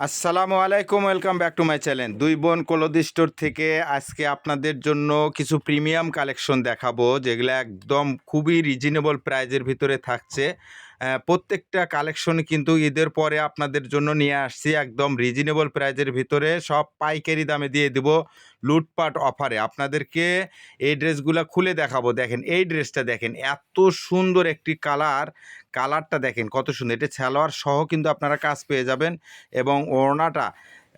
আসসালামু আলাইকুম, welcome back to my channel. দুই বোন ক্লোথ স্টোর থেকে আজকে আপনাদের জন্য কিছু প্রিমিয়াম কালেকশন দেখাবো, যেগুলো একদম খুবই রিজনেবল প্রাইজের ভিতরে থাকছে। প্রত্যেকটা কালেকশন কিন্তু ঈদের পরে আপনাদের জন্য নিয়ে আসছি একদম রিজনেবল প্রাইজের ভিতরে, সব পাইকারি দামে দিয়ে দেবো লুটপাট অফারে। আপনাদেরকে এই ড্রেসগুলো খুলে দেখাবো। দেখেন এই ড্রেসটা, দেখেন এত সুন্দর একটি কালারটা দেখেন কত সুন্দর। এটা সালোয়ার সহ কিন্তু আপনারা কাজ পেয়ে যাবেন, এবং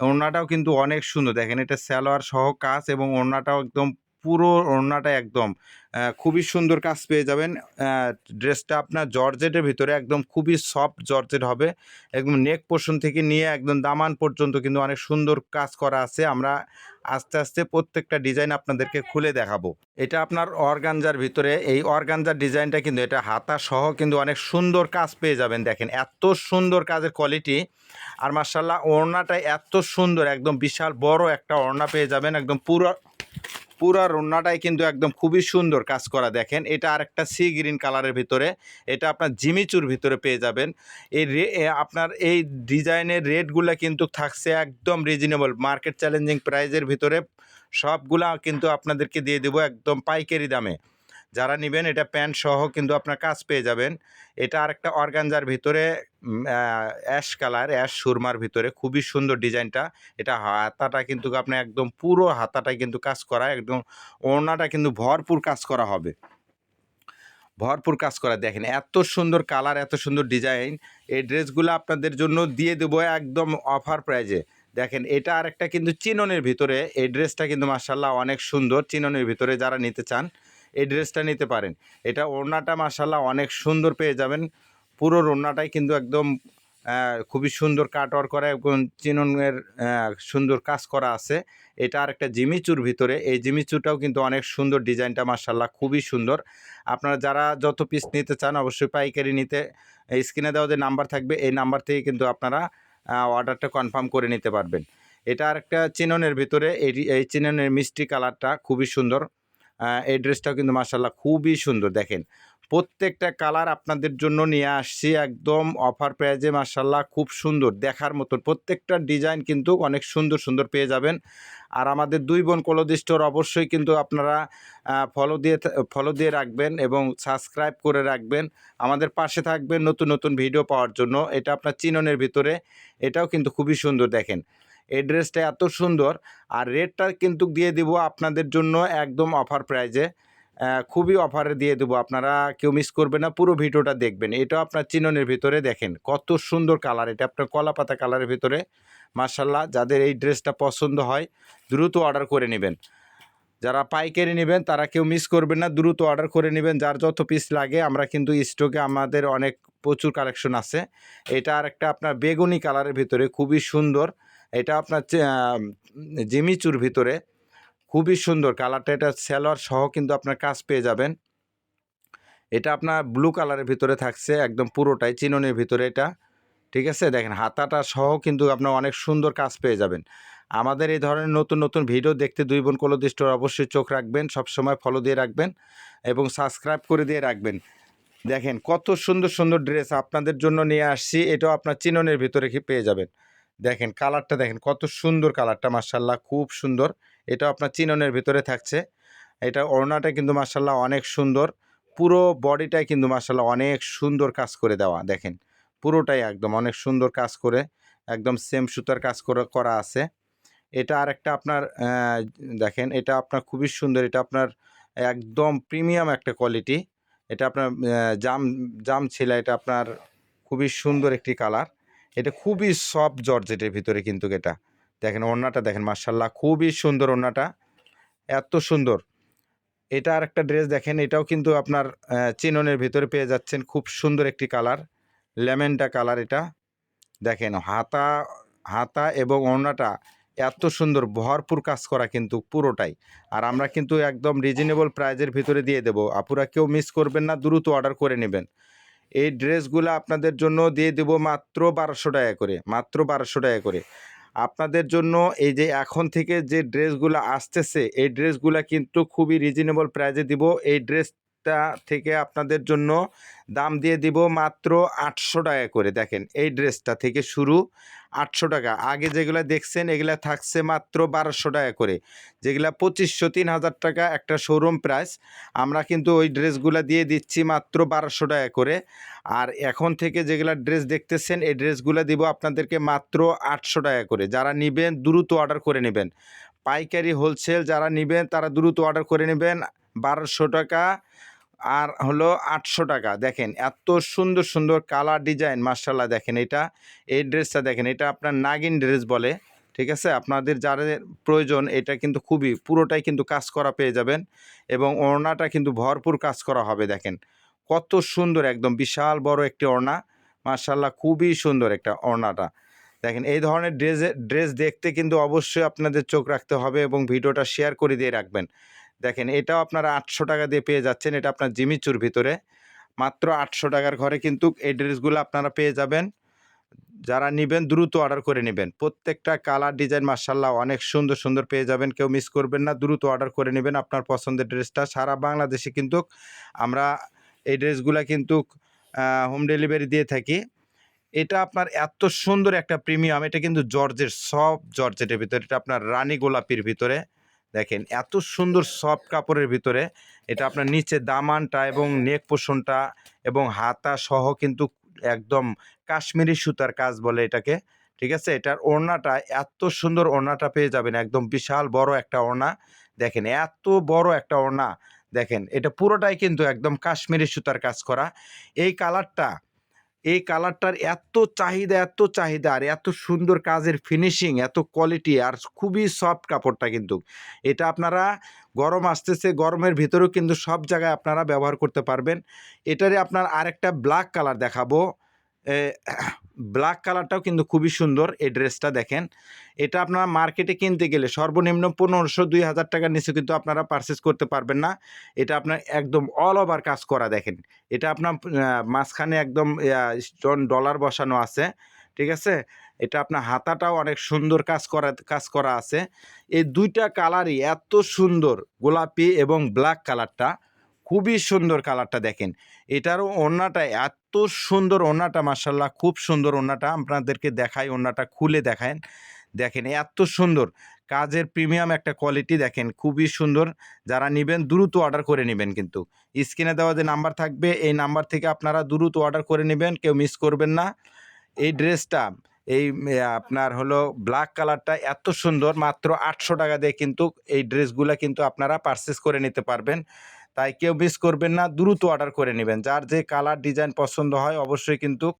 ওড়নাটাও কিন্তু অনেক সুন্দর। দেখেন এটা সালোয়ার সহ কাজ, এবং ওড়নাটাও একদম পুরো ওড়নাটা একদম খুবই সুন্দর কাজ পেয়ে যাবেন। ড্রেসটা আপনার জর্জেটের ভিতরে একদম খুবই সফট জর্জেট হবে, একদম নেক পোর্শন থেকে নিয়ে একদম দামান পর্যন্ত কিন্তু অনেক সুন্দর কাজ করা আছে। আমরা আস্তে আস্তে প্রত্যেকটা ডিজাইন আপনাদেরকে খুলে দেখাবো। এটা আপনার অর্গানজার ভিতরে, এই অর্গানজার ডিজাইনটা কিন্তু এটা হাতা সহ কিন্তু অনেক সুন্দর কাজ পেয়ে যাবেন। দেখেন এত সুন্দর কাজের কোয়ালিটি, আর মার্শাল্লাহ ওড়নাটা এত সুন্দর, একদম বিশাল বড় একটা ওড়না পেয়ে যাবেন। একদম পুরো ওড়নাটাই কিন্তু একদম খুবই সুন্দর কাজ করা। দেখেন এটা আরেকটা সি গ্রিন কালারের ভিতরে, এটা আপনার জিমিচুর ভিতরে পেয়ে যাবেন। আপনার এই ডিজাইনের রেটগুলো কিন্তু থাকছে একদম রিজনেবল, মার্কেট চ্যালেঞ্জিং প্রাইজের ভিতরে। সবগুলা কিন্তু আপনাদেরকে দিয়ে দেবো একদম পাইকারি দামে। যারা নেবেন এটা প্যান্ট সহ কিন্তু আপনার কাজ পেয়ে যাবেন। এটা আরেকটা অর্গানজার ভিতরে, অ্যাশ কালার, অ্যাশ সুরমার ভিতরে খুবই সুন্দর ডিজাইনটা। এটা হাতাটা কিন্তু আপনার একদম পুরো হাতাটাই কিন্তু কাজ করা, একদম ওড়নাটা কিন্তু ভরপুর কাজ করা হবে, ভরপুর কাজ করা। দেখেন এত সুন্দর কালার, এত সুন্দর ডিজাইন। এই ড্রেসগুলো আপনাদের জন্য দিয়ে দেবো একদম অফার প্রাইজে। দেখেন এটা আরেকটা কিন্তু চিননের ভিতরে, এই ড্রেসটা কিন্তু মার্শাল্লাহ অনেক সুন্দর। চিননের ভিতরে যারা নিতে চান এই ড্রেসটা নিতে পারেন। এটা ওড়নাটা মার্শাল্লাহ অনেক সুন্দর পেয়ে যাবেন। পুরো ওড়নাটাই কিন্তু একদম খুবই সুন্দর কাটওয়ার্ক করা এবং চিননের সুন্দর কাজ করা আছে। এটা আরেকটা জিমিচুর ভিতরে, এই জিমিচুটাও কিন্তু অনেক সুন্দর, ডিজাইনটা মার্শাল্লাহ খুবই সুন্দর। আপনারা যারা যত পিস নিতে চান অবশ্যই পাইকারি নিতে স্ক্রিনে দেওয়া যে নাম্বার থাকবে এই নাম্বার থেকে কিন্তু আপনারা অর্ডারটা কনফার্ম করে নিতে পারবেন। এটা আরেকটা চিননের ভিতরে, এই চিননের মিষ্টি কালারটা খুবই সুন্দর। এই ড্রেসটাও কিন্তু মার্শাল্লাহ খুবই সুন্দর। দেখেন প্রত্যেকটা কালার আপনাদের জন্য নিয়ে আসছি একদম অফার প্রাইজে, মার্শাল্লাহ খুব সুন্দর দেখার মতো। প্রত্যেকটা ডিজাইন কিন্তু অনেক সুন্দর সুন্দর পেয়ে যাবেন। আর আমাদের দুই বোন ক্লোথ স্টোর অবশ্যই কিন্তু আপনারা ফলো দিয়ে রাখবেন এবং সাবস্ক্রাইব করে রাখবেন। আমাদের পাশে থাকবেন নতুন নতুন ভিডিও পাওয়ার জন্য। এটা আপনার চিননের ভিতরে, এটাও কিন্তু খুবই সুন্দর। দেখেন এই ড্রেসটা এত সুন্দর, আর রেটটা কিন্তু দিয়ে দিব আপনাদের জন্য একদম অফার প্রাইজে, খুবই অফারে দিয়ে দেবো। আপনারা কেউ মিস করবেন না, পুরো ভিডিওটা দেখবেন। এটাও আপনার চিননের ভিতরে, দেখেন কত সুন্দর কালার। এটা আপনার কলাপাতা কালারের ভিতরে। মার্শাল্লাহ যাদের এই ড্রেসটা পছন্দ হয় দ্রুত অর্ডার করে নেবেন। যারা পাইকারি নেবেন তারা কেউ মিস করবেন না, দ্রুত অর্ডার করে নেবেন। যার যত পিস লাগে, আমরা কিন্তু স্টকে আমাদের অনেক প্রচুর কালেকশন আছে। এটা আর একটা আপনার বেগুনি কালারের ভিতরে খুবই সুন্দর। এটা আপনার জিমিচুর ভিতরে খুবই সুন্দর কালারটা। এটা সালোয়ার সহ কিন্তু আপনার কাজ পেয়ে যাবেন। এটা আপনার ব্লু কালারের ভিতরে থাকছে একদম পুরোটাই চিননের ভিতরে এটা, ঠিক আছে। দেখেন হাতাটা সহ কিন্তু আপনার অনেক সুন্দর কাজ পেয়ে যাবেন। আমাদের এই ধরনের নতুন নতুন ভিডিও দেখতে দুই বোন ক্লোথ স্টোর অবশ্যই চোখ রাখবেন, সবসময় ফলো দিয়ে রাখবেন এবং সাবস্ক্রাইব করে দিয়ে রাখবেন। দেখেন কত সুন্দর সুন্দর ড্রেস আপনাদের জন্য নিয়ে আসছি। এটাও আপনার চিননের ভিতরে পেয়ে যাবেন। দেখেন কালারটা, দেখেন কত সুন্দর কালারটা, মার্শাল্লাহ খুব সুন্দর। এটাও আপনার চিননের ভিতরে থাকছে। এটা ওড়নাটা কিন্তু মার্শাল্লাহ অনেক সুন্দর। পুরো বডিটাই কিন্তু মার্শাল্লাহ অনেক সুন্দর কাজ করে দেওয়া। দেখেন পুরোটাই একদম অনেক সুন্দর কাজ করে, একদম সেম সুতার কাজ করা আছে। এটা আরেকটা আপনার দেখেন এটা আপনার খুবই সুন্দর। এটা আপনার একদম প্রিমিয়াম একটা কোয়ালিটি। এটা আপনার জাম ছেলা, এটা আপনার খুবই সুন্দর একটি কালার। এটা খুবই সফট জর্জেটের ভিতরে কিন্তু এটা। দেখেন ওড়নাটা, দেখেন মার্শাল্লাহ খুবই সুন্দর ওড়নাটা, এত সুন্দর। এটা আরেকটা ড্রেস দেখেন, এটাও কিন্তু আপনার চিননের ভিতরে পেয়ে যাচ্ছেন। খুব সুন্দর একটি কালার, ল্যামেন্ডা কালার এটা। দেখেন হাতা এবং ওড়নাটা এত সুন্দর, ভরপুর কাজ করা কিন্তু পুরোটাই। আর আমরা কিন্তু একদম রিজনেবল প্রাইজের ভিতরে দিয়ে দেবো। আপুরা কেউ মিস করবেন না, দ্রুত অর্ডার করে নেবেন। এই ড্রেসগুলো আপনাদের জন্য দিয়ে দেবো মাত্র 1200 টাকা করে, মাত্র 1200 টাকা করে আপনাদের জন্য। এই যে এখন থেকে যে ড্রেসগুলো আসতেছে, এই ড্রেসগুলো কিন্তু খুবই রিজনেবল প্রাইজে দিব। এই ড্রেস প্রত্যেকটা থেকে আপনাদের জন্য দাম দিয়ে দিব মাত্র 800 টাকা করে। দেখেন এই ড্রেসটা থেকে শুরু 800 টাকা। আগে যেগুলো দেখছেন এগুলা থাকছে মাত্র 1200 টাকা করে, যেগুলা 2500 3000 টাকা একটা শোরুম প্রাইস। আমরা কিন্তু ওই ড্রেসগুলা দিয়ে দিচ্ছি মাত্র 1200 টাকা করে। আর এখন থেকে যেগুলা ড্রেস দেখতেছেন এই ড্রেসগুলা দিব আপনাদেরকে মাত্র 800 টাকা করে। যারা নেবেন দ্রুত অর্ডার করে নেবেন। পাইকারি হোলসেল যারা নেবেন তারা দ্রুত অর্ডার করে নেবেন। 1200 টাকা আর হলো 800 টাকা। দেখেন এত সুন্দর সুন্দর কালার ডিজাইন, মাশাআল্লাহ। দেখেন এটা, এই ড্রেসটা দেখেন, এটা আপনার নাগিন ড্রেস বলে, ঠিক আছে? আপনাদের যাদের প্রয়োজন এটা কিন্তু খুবই পুরোটাই কিন্তু কাজ করা পেয়ে যাবেন এবং ওড়নাটা কিন্তু ভরপুর কাজ করা হবে। দেখেন কত সুন্দর, একদম বিশাল বড় একটি ওড়না, মাশাআল্লাহ খুবই সুন্দর একটা ওড়নাটা। দেখেন এই ধরনের ড্রেস দেখতে কিন্তু অবশ্যই আপনাদের চোখ রাখতে হবে এবং ভিডিওটা শেয়ার করে দিয়ে রাখবেন। দেখেন এটাও আপনারা 800 টাকা দিয়ে পেয়ে যাচ্ছেন। এটা আপনার জিমিচুর ভিতরে মাত্র 800 টাকার ঘরে কিন্তু এই ড্রেসগুলো আপনারা পেয়ে যাবেন। যারা নেবেন দ্রুত অর্ডার করে নেবেন। প্রত্যেকটা কালার ডিজাইন মাশাআল্লাহ অনেক সুন্দর সুন্দর পেয়ে যাবেন। কেউ মিস করবেন না, দ্রুত অর্ডার করে নেবেন আপনার পছন্দের ড্রেসটা। সারা বাংলাদেশে কিন্তু আমরা এই ড্রেসগুলা কিন্তু হোম ডেলিভারি দিয়ে থাকি। এটা আপনার এত সুন্দর একটা প্রিমিয়াম, এটা কিন্তু জর্জের, সফট জর্জেটের ভিতরে, এটা আপনার রানী গোলাপির ভিতরে। দেখেন এত সুন্দর সফট কাপড়ের ভিতরে। এটা আপনার নিচে দামানটা এবং নেক পোষণটা এবং হাতা সহ কিন্তু একদম কাশ্মীরি সুতার কাজ বলে এটাকে, ঠিক আছে? এটার ওড়নাটা এত সুন্দর, ওড়নাটা পেয়ে যাবেন একদম বিশাল বড় একটা ওড়না। দেখেন এত বড় একটা ওড়না। দেখেন এটা পুরোটাই কিন্তু একদম কাশ্মীরি সুতার কাজ করা। এই কালারটা, এই কালারটার এত চাহিদা আর এত সুন্দর কাজের ফিনিশিং, এত কোয়ালিটি আর খুবই সফট কাপড়টা কিন্তু। এটা আপনারা গরম আসতেছে, গরমের ভিতরেও কিন্তু সব জায়গায় আপনারা ব্যবহার করতে পারবেন। এটারে আপনার আরেকটা ব্ল্যাক কালার দেখাবো। ব্ল্যাক কালারটাও কিন্তু খুবই সুন্দর এই ড্রেসটা। দেখেন এটা আপনারা মার্কেটে কিনতে গেলে সর্বনিম্ন 1500-2000 টাকার নিচে কিন্তু আপনারা পারচেস করতে পারবেন না। এটা আপনার একদম অল ওভার কাজ করা। দেখেন এটা আপনার মাঝখানে একদম স্টোন ডলার বসানো আছে, ঠিক আছে? এটা আপনার হাতাটাও অনেক সুন্দর কাজ করা আছে। এই দুইটা কালারই এত সুন্দর, গোলাপি এবং ব্ল্যাক কালারটা খুবই সুন্দর কালারটা। দেখেন এটারও ওড়নাটা এত সুন্দর, ওড়নাটা মাশাআল্লাহ খুব সুন্দর ওড়নাটা। আপনাদেরকে দেখাই, ওড়নাটা খুলে দেখান। দেখেন এত সুন্দর কাজের প্রিমিয়াম একটা কোয়ালিটি। দেখেন খুবই সুন্দর। যারা নেবেন দ্রুত অর্ডার করে নেবেন কিন্তু। স্ক্রিনে দেওয়া যে নাম্বার থাকবে এই নাম্বার থেকে আপনারা দ্রুত অর্ডার করে নেবেন, কেউ মিস করবেন না। এই ড্রেসটা এই আপনার হলো ব্ল্যাক কালারটা এত সুন্দর, মাত্র 800 টাকা দিয়ে কিন্তু এই ড্রেসগুলা কিন্তু আপনারা পারচেস করে নিতে পারবেন। তাই কেউ মিস করবেন না, দ্রুত অর্ডার করে নেবেন। যার যে কালার ডিজাইন পছন্দ হয় অবশ্যই কিন্তু